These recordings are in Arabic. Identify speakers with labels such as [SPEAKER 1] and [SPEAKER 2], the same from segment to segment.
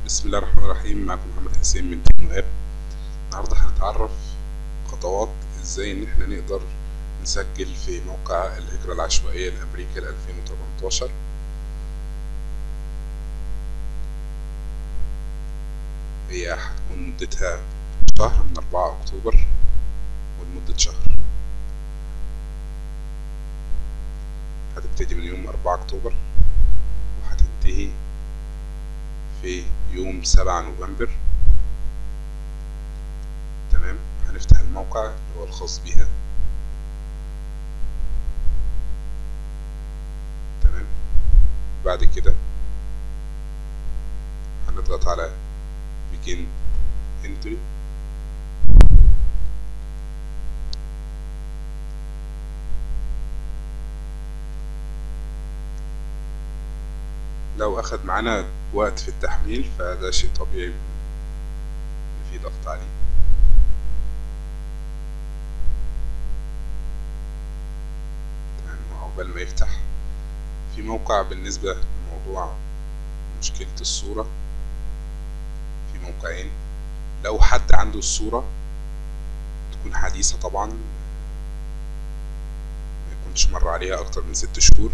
[SPEAKER 1] بسم الله الرحمن الرحيم. معكم محمد حسين من تكنو اب. النهارده هنتعرف خطوات ازاي ان احنا نقدر نسجل في موقع الهجرة العشوائية لأمريكا 2018. هي هتكون مدتها شهر من 4 أكتوبر ولمدة شهر. هتبتدي من يوم 4 أكتوبر وهتنتهي في يوم 7 نوفمبر. تمام. هنفتح الموقع اللي هو الخاص بيها. تمام. بعد كده هنضغط على begin entry. لو أخد معانا وقت في التحميل فده شيء طبيعي إن في ضغط عليه. تمام. عقبال ما يفتح في موقع بالنسبة لموضوع مشكلة الصورة، في موقعين. لو حد عنده الصورة تكون حديثة طبعا، ما يكونش مر عليها أكتر من 6 شهور،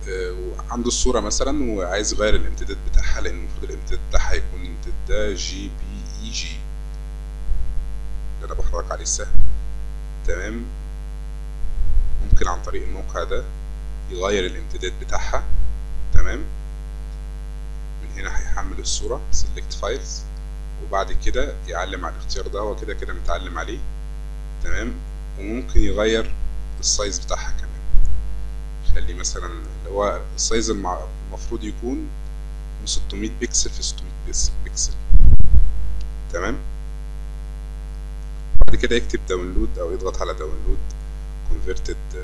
[SPEAKER 1] وعنده الصورة مثلا وعايز يغير الامتداد بتاعها، لأن المفروض الامتداد بتاعها يكون الامتداد ده JPEG اللي أنا بحرك عليه السهم. تمام. ممكن عن طريق الموقع ده يغير الامتداد بتاعها. تمام. من هنا هيحمل الصورة select files، وبعد كده يعلم على الاختيار ده، هو كده كده متعلم عليه. تمام. وممكن يغير السايز بتاعها كمان، خلي مثلا اللي هو السايز المفروض يكون من 600 بكسل في 600 بكسل. تمام. بعد كده يكتب داونلود او يضغط على داونلود converted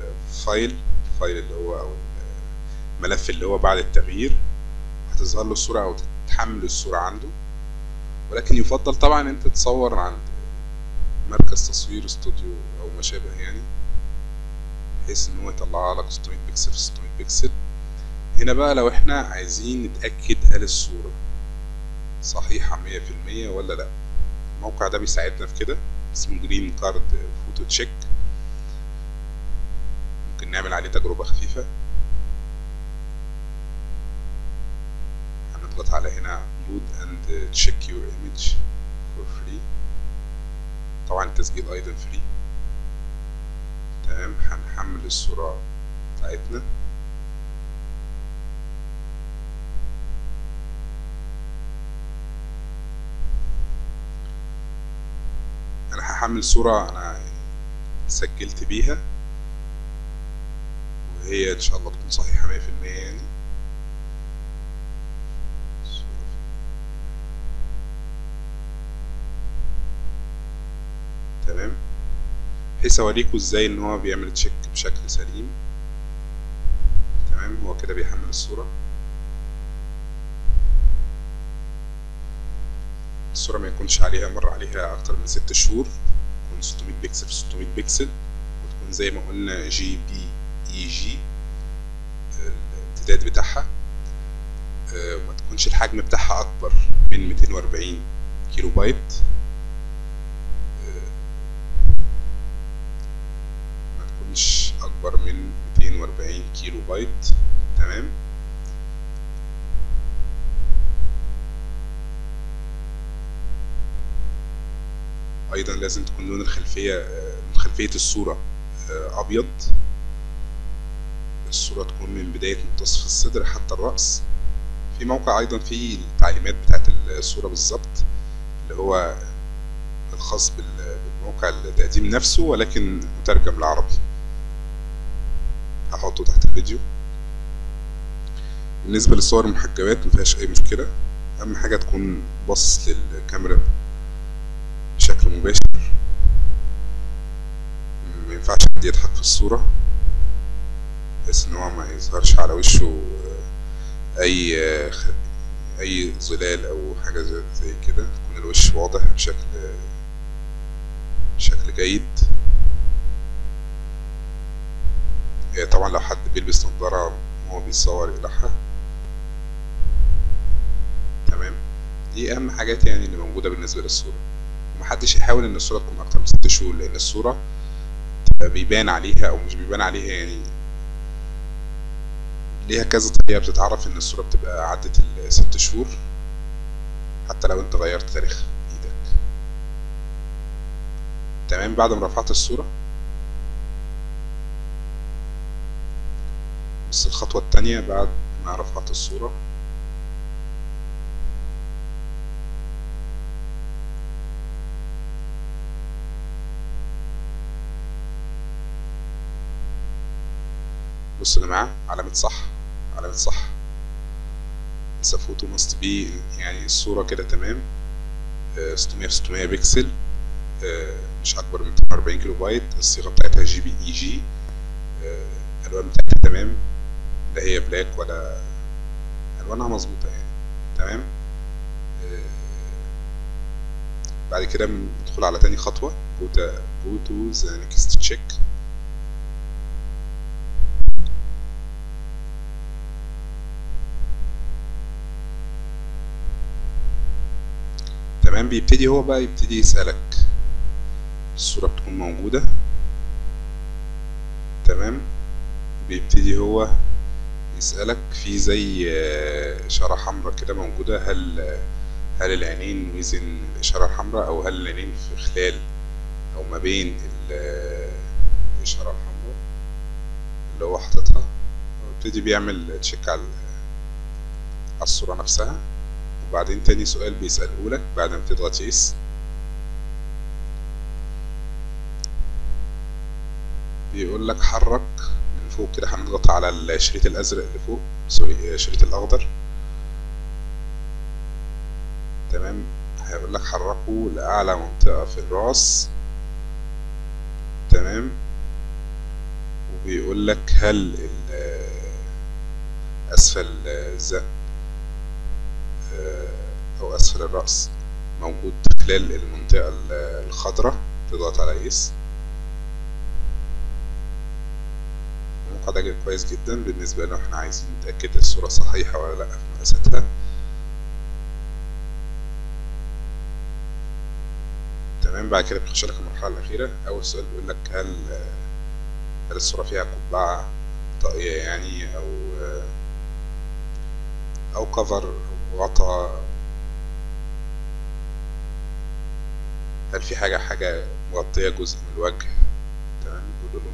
[SPEAKER 1] فايل اللي هو او الملف اللي هو بعد التغيير هتظهر له الصورة او تتحمل الصورة عنده. ولكن يفضل طبعا انت تصور عند مركز تصوير استوديو او ما شابه، يعني بحيث ان هو يطلعها لك 600 بكسل في 600 بكسل. هنا بقى لو احنا عايزين نتأكد هل الصورة صحيحة 100% ولا لا، الموقع ده بيساعدنا في كده، اسمه جرين كارد فوتو تشيك. ممكن نعمل عليه تجربة خفيفة. هنضغط على هنا load and check your image for free. طبعا التسجيل ايضا فري. تمام. هنحمل الصورة بتاعتنا. انا هحمل صورة انا سجلت بيها، وهي ان شاء الله تكون صحيحة 100% يعني. تمام. بحيث اوريكم ازاي ان هو بيعمل تشيك بشكل سليم. تمام. هو كده بيحمل الصورة. الصورة ما يكونش مر عليها اكتر من 6 شهور، تكون 600 بكسل في 600 بكسل، وتكون زي ما قلنا JPEG الامتداد بتاعها، وما تكونش الحجم بتاعها اكبر من 240 كيلو بايت. ما تكونش اكبر من 240 كيلو بايت. تمام. ايضا لازم تكون لون خلفية الصورة ابيض. الصورة تكون من بداية منتصف الصدر حتى الرأس. في موقع ايضا فيه التعليمات بتاعت الصورة بالظبط، اللي هو الخاص بالموقع التقديم نفسه ولكن مترجم لعربي، هحطه تحت الفيديو. بالنسبة للصور المحجبات مفيهاش اي مشكلة، اهم حاجة تكون باصص للكاميرا بشكل مباشر. ما ينفعش حد يضحك في الصورة بحيث ان هو ما يظهرش على وشه اي ظلال او حاجة زي كده، تكون الوش واضح بشكل جيد. طبعا لو حد بيلبس نظارة وهو بيصور يقلعها. دي اهم حاجات يعني اللي موجودة بالنسبة للصورة. ومحدش يحاول ان الصورة تكون اكتر من 6 شهور، لان الصورة بيبان عليها او مش بيبان عليها، يعني ليها كذا طريقة بتتعرف ان الصورة بتبقى عدت ال6 شهور، حتى لو انت غيرت تاريخها بايدك. تمام. بعد ما رفعت الصورة، بس الخطوة التانية بعد ما رفعت الصورة، بص يا جماعة، علامة صح، علامة صح. The photo must be، يعني الصورة كده تمام، 600 في 600 بكسل، مش أكبر من 240 كيلو بايت، الصيغة بتاعتها JPEG، الألوان بتاعتها تمام، لا هي بلاك ولا ألوانها مظبوطة يعني. تمام. بعد كده بندخل على تاني خطوة، go to the next check. تمام. بيبتدي هو بقى يبتدي يسألك، الصورة بتكون موجودة. تمام. بيبتدي هو يسألك في زي إشارة حمراء كده موجودة، هل العينين وزن الإشارة الحمراء، أو هل العينين في خلال أو ما بين الإشارة الحمراء اللي هو حاططها. ويبتدي بيعمل تشيك على الصورة نفسها. وبعدين تاني سؤال بيسأله لك بعد ما تضغط يس، بيقول لك حرك من فوق كده، هنضغط على الشريط الأزرق اللي فوق، سوري الشريط الأخضر. تمام. هيقول لك حركه لأعلى منطقة في الرأس. تمام. وبيقول لك هل أسفل الذقن أو أسفل الرأس موجود خلال المنطقة الخضراء، تضغط على يس. الموقع ده كويس جدا بالنسبة لنا، احنا عايزين نتأكد الصورة صحيحة ولا لأ في مقاساتها. تمام. بعد كده بيخش لك المرحلة الأخيرة. أول سؤال بيقول لك هل الصورة فيها قبعة طاقية يعني، أو كفر أو غطا، هل في حاجة مغطية جزء من الوجه. تمام. بيقول له.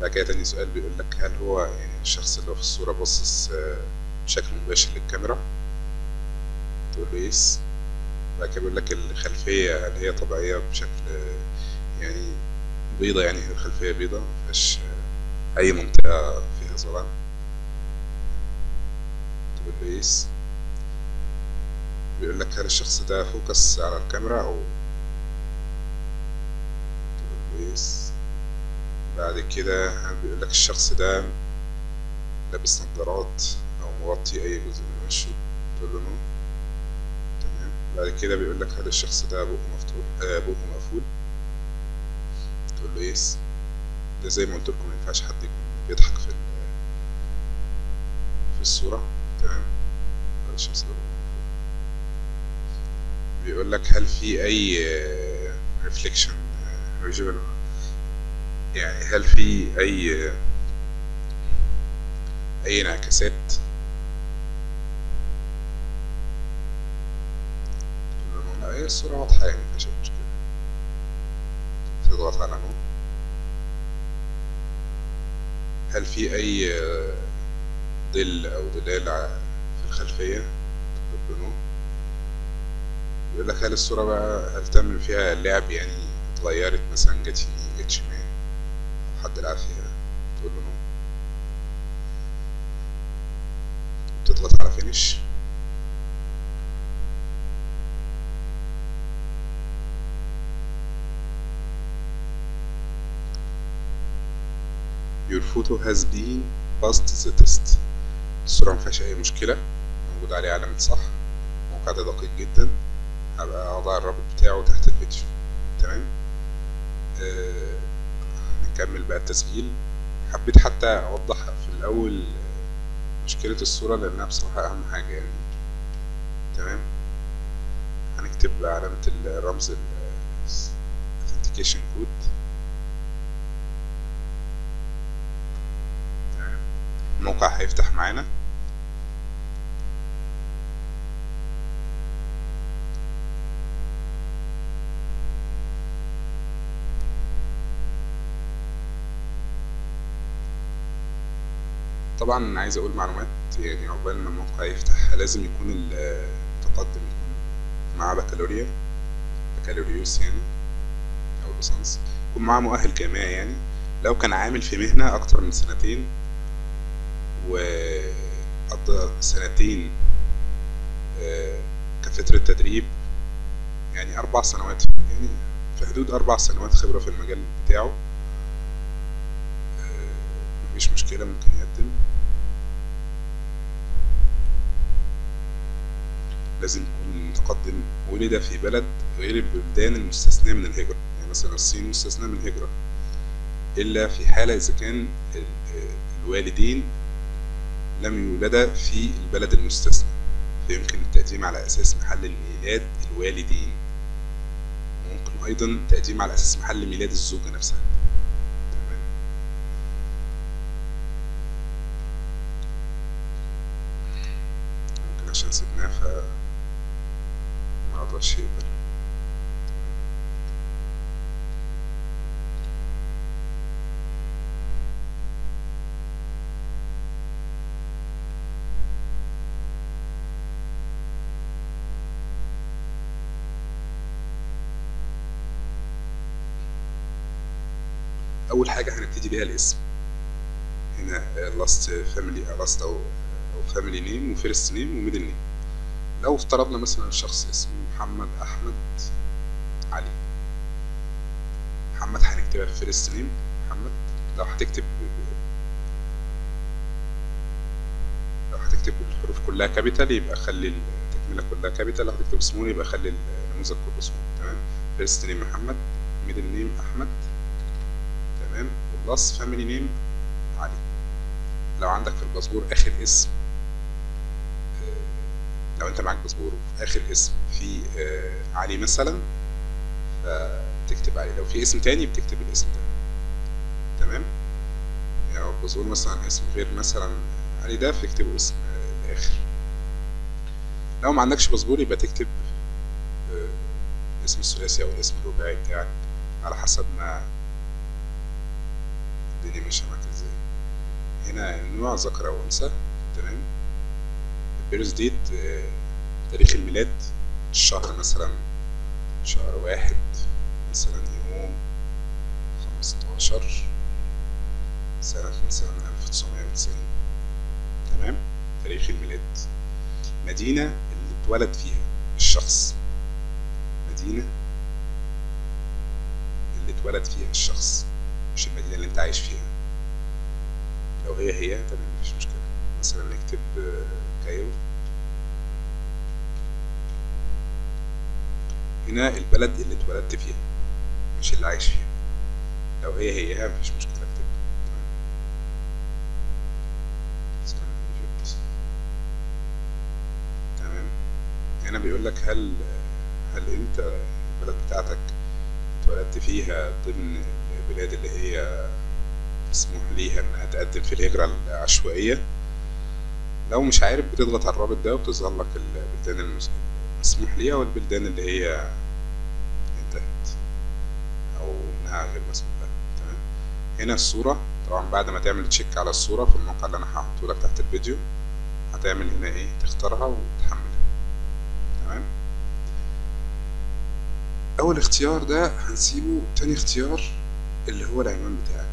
[SPEAKER 1] بعد كده تاني سؤال بيقول لك هل هو يعني الشخص اللي هو في الصورة باصص بشكل مباشر للكاميرا، تقول له يس. بعد كده بيقول لك الخلفية هل هي طبيعية بشكل يعني بيضة، يعني الخلفية بيضة مفيهاش أي منطقة فيها ظلام، تقول له يس. بيقول لك هل الشخص ده فوكس على الكاميرا، أو تقول له يس. بعد كده بيقول لك الشخص ده لابس نظارات أو مغطي أي جزء من وشه، تقول له نو. تمام. بعد كده بيقول لك هل الشخص ده بقه مفتوح بقه مقفول، تقول له يس. ده زي ما قلت لكم ما ينفعش حد يكون بيضحك في الصورة. تمام. هل الشخص ده بقه مقفول. بيقول لك هل في أي ريفليكشن فيجوال، يعني هل في أي انعكاسات. لا هي الصورة واضحة يعني مفيهاش مشكلة، تضغط على نو. هل في أي ظل أو ظلال في الخلفية، تضغط نو. بيقول لك هل الصورة بقى هل تم فيها لعب، يعني اتغيرت مثلا، جت يمين جت شمال أو حد لعب فيها، تقول له نو. تضغط على فينيش. Your photo has been passed the test. الصورة مفيهاش أي مشكلة، موجود عليه علامة صح. الموقع ده دقيق جدا، هبقى أضع الرابط بتاعه تحت الفيديو. تمام. نكمل بقى التسجيل. حبيت حتى أوضح في الأول مشكلة الصورة لأنها بصراحة أهم حاجة يعني. تمام. هتكتب علامة الرمز authentication code. الموقع هيفتح معانا. طبعا انا عايز اقول معلومات، يعني عقبال ما الموقع يفتح لازم يكون المتقدم يكون معاه بكالوريوس يعني او ليسانس، يكون معاه مؤهل جامعي. يعني لو كان عامل في مهنة اكتر من سنتين وقضى سنتين كفترة تدريب، يعني 4 سنوات، يعني في حدود 4 سنوات خبرة في المجال بتاعه، مفيش مشكلة ممكن يقدم. لازم يكون متقدم ولد في بلد غير البلدان المستثناة من الهجرة، يعني مثلا الصين مستثناة من الهجرة إلا في حالة إذا كان الوالدين لم يولدا في البلد المستثنى، فيمكن التقديم على أساس محل الميلاد الوالدين، وممكن أيضا تقديم على أساس محل ميلاد الزوجة نفسها. تمام. ممكن عشان سيبناه ما قدرش يقبل. أول حاجة هنبتدي بيها الاسم. هنا last أو family name و first name و middle name. لو افترضنا مثلا الشخص اسمه محمد أحمد علي، محمد هنكتبها في first name محمد. لو هتكتب الحروف كلها كابيتال يبقى خلي التكملة كلها كابيتال، لو هتكتب سمول يبقى خلي النموذج كله سمول. تمام. first name محمد، middle name أحمد، تمام، واللاست فاميلي نيم علي. لو عندك في الباسبور اخر اسم، لو انت معاك باسبور وفي اخر اسم في علي مثلا فتكتب علي، لو في اسم تاني بتكتب الاسم ده. تمام. يعني لو الباسبور مثلا اسم غير مثلا علي ده فتكتبه اسم الاخر. لو ما عندكش باسبور يبقى تكتب الاسم الثلاثي او الاسم الرباعي بتاعك على حسب ما الدنيا ماشيه معاك ازاي. هنا النوع ذكر او انثى. تمام. البيرث ديت تاريخ الميلاد، الشهر مثلا شهر 1 مثلا يوم 15 سنة مثلا 1990. تمام. تاريخ الميلاد. مدينة اللي اتولد فيها الشخص، مدينة اللي اتولد فيها الشخص، مش المدينة اللي انت عايش فيها. لو هي تمام مفيش مشكلة. مثلا نكتب كايرو. هنا البلد اللي اتولدت فيها مش اللي عايش فيها. لو هي مفيش مشكلة اكتب. تمام. هنا بيقول لك هل انت البلد بتاعتك اتولدت فيها ضمن البلاد اللي هي مسموح ليها انها تقدم في الهجرة العشوائية. لو مش عارف بتضغط على الرابط ده وبتظهر لك البلدان المسموح ليها والبلدان اللي هي انتهت او انها غير مسموح لها. تمام. هنا الصورة، طبعا بعد ما تعمل تشيك على الصورة في الموقع اللي انا هحطه لك تحت الفيديو هتعمل هنا ايه، تختارها وتحملها. تمام. اول اختيار ده هنسيبه. تاني اختيار اللي هو العنوان بتاعك.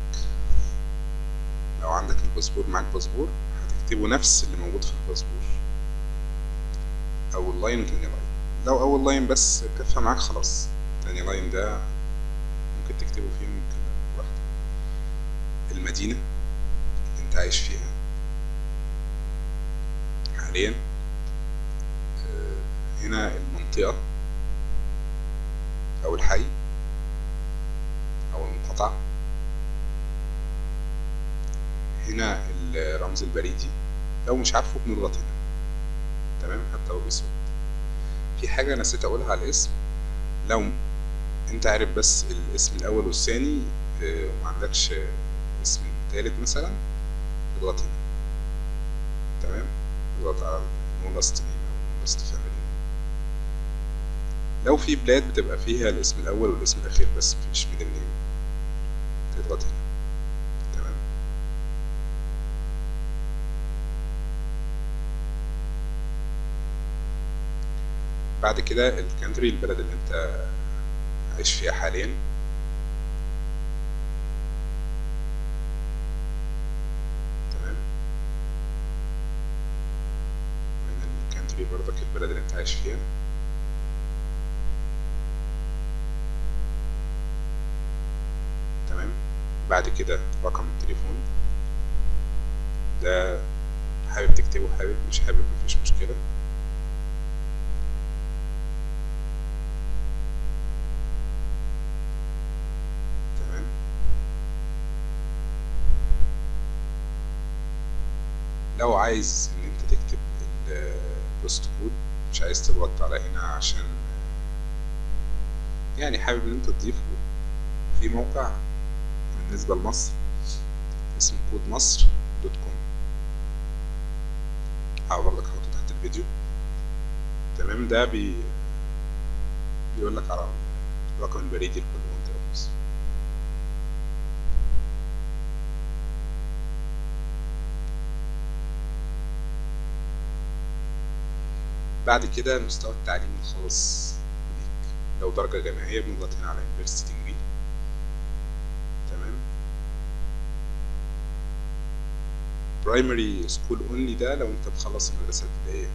[SPEAKER 1] لو عندك الباسبور، معاك باسبور، هتكتبه نفس اللي موجود في الباسبور، اول لاين وتاني لاين. لو اول لاين بس كفى معاك خلاص، تاني لاين ده ممكن تكتبه فيه ممكن براحتك. المدينة اللي انت عايش فيها حاليا. هنا المنطقة او الحي او المقاطعة. هنا الرمز البريدي، لو مش عارفه بنضغط هنا. تمام. حتى لو بيسود. في حاجة نسيت اقولها على الاسم، لو انت عارف بس الاسم الاول والثاني وما عندكش اسم تالت مثلا، اضغط هنا. تمام، اضغط على نو لاست نيم او نو لاست فاميلي. لو في بلاد بتبقى فيها الاسم الاول والاسم الاخير بس مفيش ميدل نيم، تضغط هنا. تمام. بعد كده الكانتري، البلد اللي انت عايش فيها حاليا. تمام. من الكانتري برضك البلد اللي انت عايش فيها. تمام. بعد كده رقم التليفون ده، حابب تكتبه حابب، مش حابب مفيش مشكلة. تمام. لو عايز ان انت تكتب البوست كود، مش عايز تضغط على هنا عشان يعني حابب ان انت تضيفه في موقع بالنسبة لمصر اسمه كود مصر دوت كوم. هقول لك احطه تحت الفيديو. تمام. ده بيقول لك على الرقم البريدي لكل منطقة في مصر. بعد كده مستوى التعليم الخاص بيك، لو درجة جامعية بنضغط هنا على University Degree. تمام. Primary School Only ده لو انت مخلص المدرسة الابتدائية،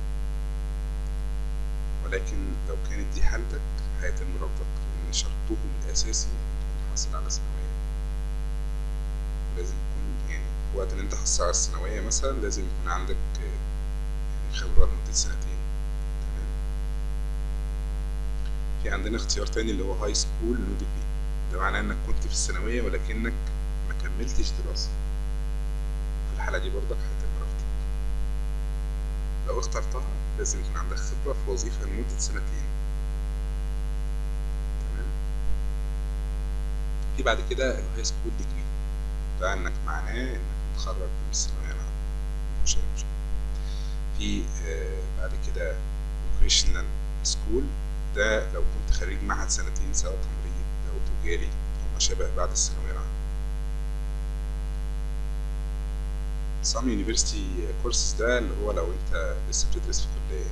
[SPEAKER 1] ولكن لو كانت دي حالتك هيتم رفضك، لأن شرطهم الأساسي إن تكون حاصل على ثانوية. لازم يكون يعني في وقت إن أنت حصل على الثانوية مثلا لازم يكون عندك يعني خبرة لمدة سنتين. تمام. في عندنا اختيار تاني اللي هو هاي سكول نو ديجري، ده معناه إنك كنت في الثانوية ولكنك ما كملتش دراسة. في الحالة دي برضك هيتم رفضك. لو اخترتها لازم يكون عندك خبرة في وظيفة لمدة سنتين. تمام. في بعد كده الهاي سكول ديجري، ده انك معناه انك متخرج من الثانوية العامة، مفيش أي مشكلة. في بعد كده فوكيشنال سكول، ده لو كنت خريج معهد سنتين سواء تمريض أو تجاري أو ما شابه بعد الثانوية العامة. Some University Courses ده اللي هو لو انت لسه بتدرس في كلية.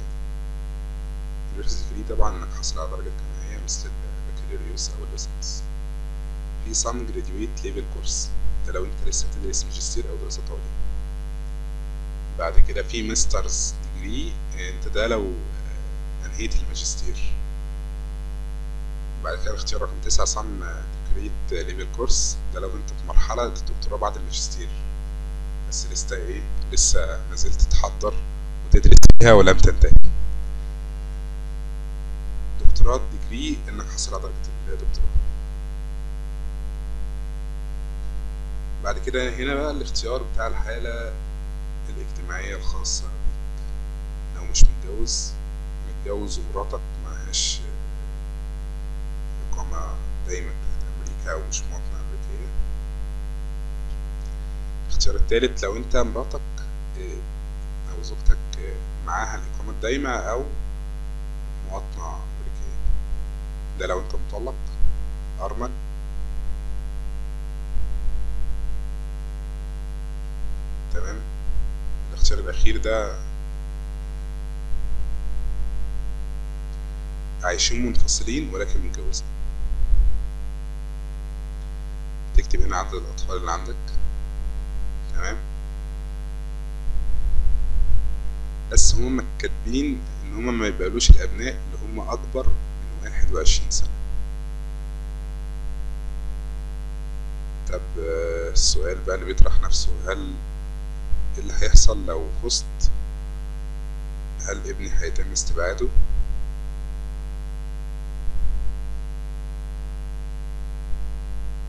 [SPEAKER 1] University Degree طبعا انك حاصل على درجة جامعية مثل البكالوريوس او الليسانس. في Some Graduate Level Course، ده لو انت لسه بتدرس ماجستير او دراسات عليا. بعد كده في ماسترز ديجري، انت ده لو انهيت الماجستير. بعد كده اختيار رقم 9 Some Graduate Level Course، ده لو انت في مرحلة الدكتوراه بعد الماجستير بس لسه ما زلت تحضر وتدرس فيها ولم تنتهي. دكتوراه ديجري انك حصل على درجة الدكتوراه. بعد كده هنا بقى الاختيار بتاع الحالة الاجتماعية الخاصة بيك. لو مش متجوز ومراتك معهاش إقامة دايما بتاعت أمريكا أو مش مواطنة أمريكية. الاختيار التالت لو انت مراتك او زوجتك معاها الاقامة الدايمة او مواطنة امريكية، ده لو انت مطلق ارمل. تمام. الاختيار الاخير ده عايشين منفصلين ولكن متجوزين. تكتب هنا عدد الاطفال اللي عندك. تمام. بس هم كاتبين ان هم ما يبقالوش الابناء اللي هم اكبر من 21 سنة. طب السؤال بقى اللي بيطرح نفسه، هل ايه اللي هيحصل لو فزت؟ هل ابني هيتم استبعاده؟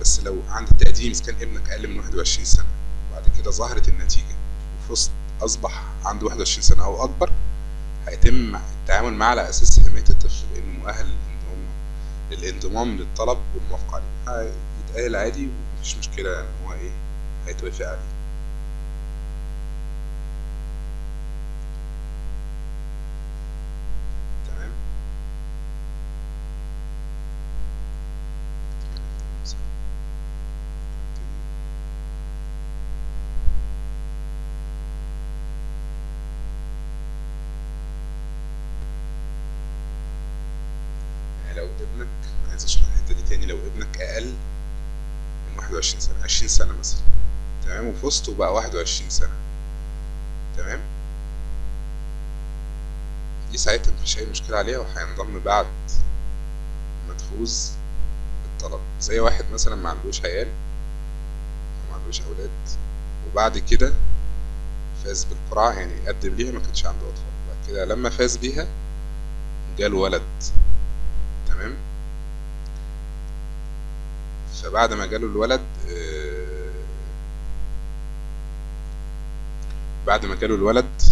[SPEAKER 1] بس لو عند التقديم إذا كان ابنك أقل من 21 سنة وبعد كده ظهرت النتيجة وفزت أصبح عنده 21 سنة أو أكبر، هيتم التعامل معاه على اساس حماية الطفل بانه مؤهل للانضمام للطلب والموافقة عليه، هيتقال عادي ومفيش مشكلة ان هو ايه هيتوافق عليه. تمام. يعني لو ابنك، عايز اشرح الحتة دي تاني، لو ابنك اقل من 21 سنة، 20 سنة مثلا، تمام، وفي وسطه بقى 21 سنة، تمام، دي ساعتها مفيش أي مشكلة عليها وهينضم بعد ما تفوز الطلب. زي واحد مثلا ما عندوش عيال أو ما عندوش أولاد وبعد كده فاز بالقرعة، يعني قدم ليها ما كانش عنده أطفال، بعد كده لما فاز بيها جاله ولد، تمام، فبعد ما جاله الولد بعد ما جاله الولد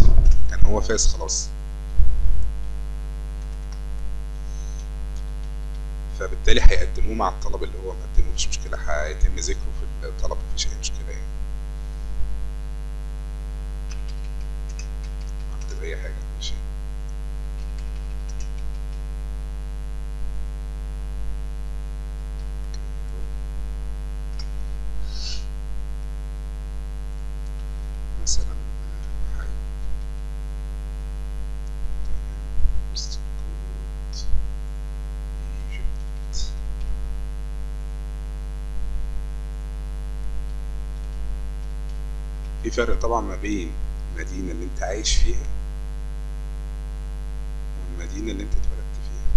[SPEAKER 1] كان هو فاز خلاص، فبالتالي هيقدموه مع الطلب اللي هو مقدمه، مفيش مشكلة، هيتم ذكره في الطلب، مفيش أي مشكلة يعني، أكتب أي حاجة ماشي. مثلا حي، تمام، وست كود ايجيبت، في فرق طبعا ما بين المدينة اللي انت عايش فيها والمدينة اللي انت اتولدت فيها،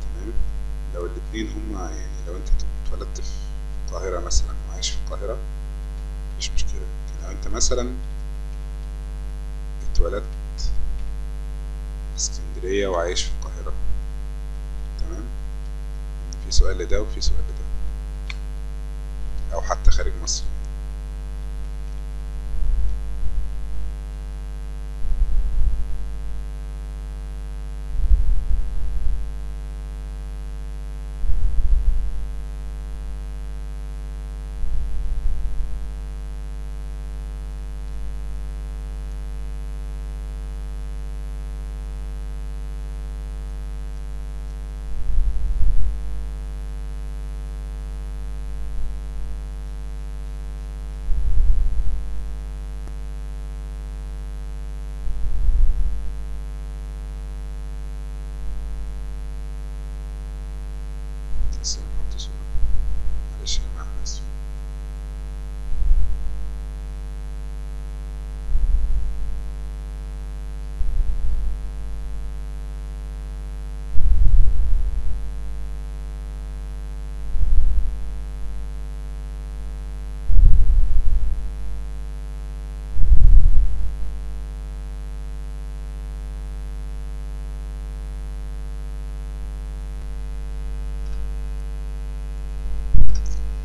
[SPEAKER 1] تمام. لو الاتنين هما يعني لو انت اتولدت في القاهرة مثلا وعايش في القاهرة مفيش مشكلة، لكن لو انت مثلا اتولدت في اسكندرية وعايش في القاهرة، تمام، في سؤال لده وفي سؤال لده، او حتى خارج مصر. بس نحط صورة، معلش يا جماعة احنا اسفين.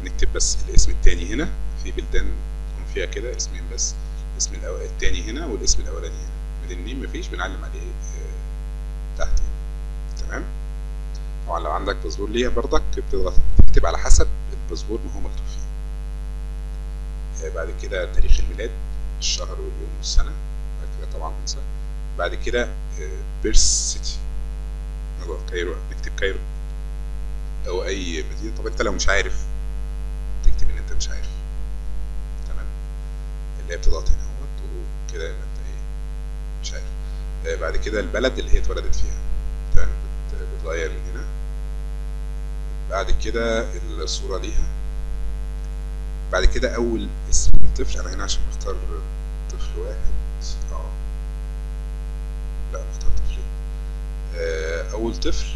[SPEAKER 1] نكتب بس الاسم التاني هنا، في بلدان يكون فيها كده اسمين بس، الاسم التاني هنا والاسم الاولاني هنا، ميدل نيم مفيش، بنعلم عليه تحت هنا، تمام. طبعا لو عندك باسبور ليها برضك بتضغط تكتب على حسب الباسبور ما هو مكتوب فيه. بعد كده تاريخ الميلاد، الشهر واليوم والسنة، بعد كده طبعا انسى، بعد كده بيرس سيتي، نضغط كايرو، نكتب كايرو او اي مدينة. طب انت لو مش عارف تكتب ان انت مش عارف، تمام، اللي هي بتضغط هنا اهوت وكده يبقى انت ايه مش عارف. بعد كده البلد اللي هي اتولدت فيها، تمام، بتغير من هنا. بعد كده الصورة ليها، بعد كده اول اسم الطفل، انا هنا عشان بختار طفل واحد، لا بختار طفلين. اول طفل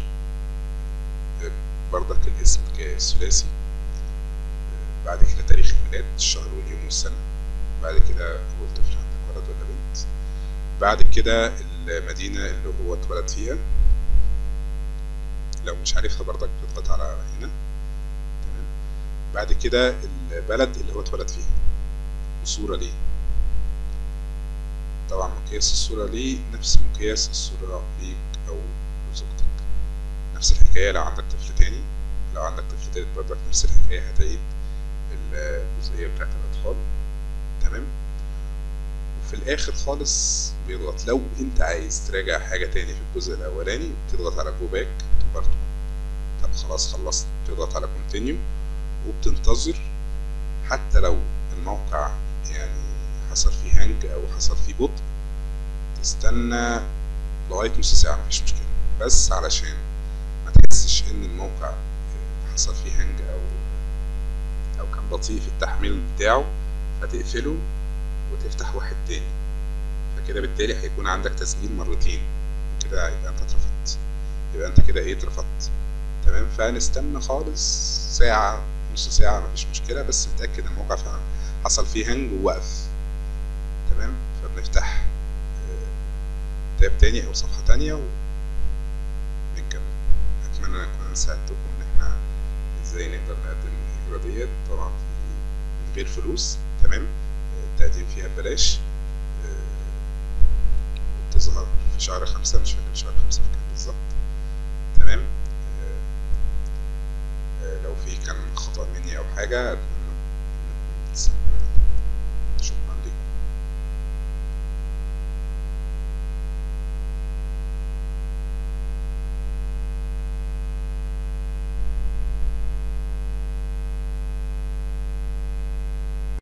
[SPEAKER 1] برضك الاسم الثلاثي، بعد كده تاريخ الميلاد، الشهر واليوم والسنة، بعد كده اول طفل عندك ولد ولا بنت، بعد كده المدينة اللي هو اتولد فيها، لو مش عارفها برضك بتضغط على هنا، تمام. بعد كده البلد اللي هو اتولد فيها وصورة ليه، طبعا مقياس الصورة ليه نفس مقياس الصورة ليك أو لزوجتك. نفس الحكاية لو عندك طفل تاني، لو عندك طفل تالت برضك نفس الحكاية، هتعيد الجزئية بتاعت الأطفال. تمام. وفي الآخر خالص بيضغط، لو أنت عايز تراجع حاجة تاني في الجزء الأولاني بتضغط على جو باك تو بارت 1. طب خلاص خلصت، بتضغط على كونتينيو وبتنتظر. حتى لو الموقع يعني حصل فيه هانج أو حصل فيه بطء، تستنى لغاية نص ساعة مفيش مشكلة، بس علشان ما تحسش إن الموقع حصل فيه هانج أو كان بطيء في التحميل بتاعه، فتقفله وتفتح واحد تاني. فكده بالتالي هيكون عندك تسجيل مرتين، كده يبقى انت اترفضت، يبقى انت كده ايه اترفضت. تمام. فنستنى خالص ساعة نص ساعة مفيش مشكلة، بس نتأكد ان الموقع فعلا حصل فيه هنج ووقف. تمام. فبنفتح تاب تاني او صفحة تانية ونكمل. اتمنى اكون ساعدتكم ان احنا ازاي نقدر نقدم الهجرة ديت، طبعا من غير فلوس. تمام. التقديم فيها ببلاش، تظهر في شهر 5، مش فاكر شهر 5 في كام بالظبط. تمام. لو في كان خطأ مني أو حاجة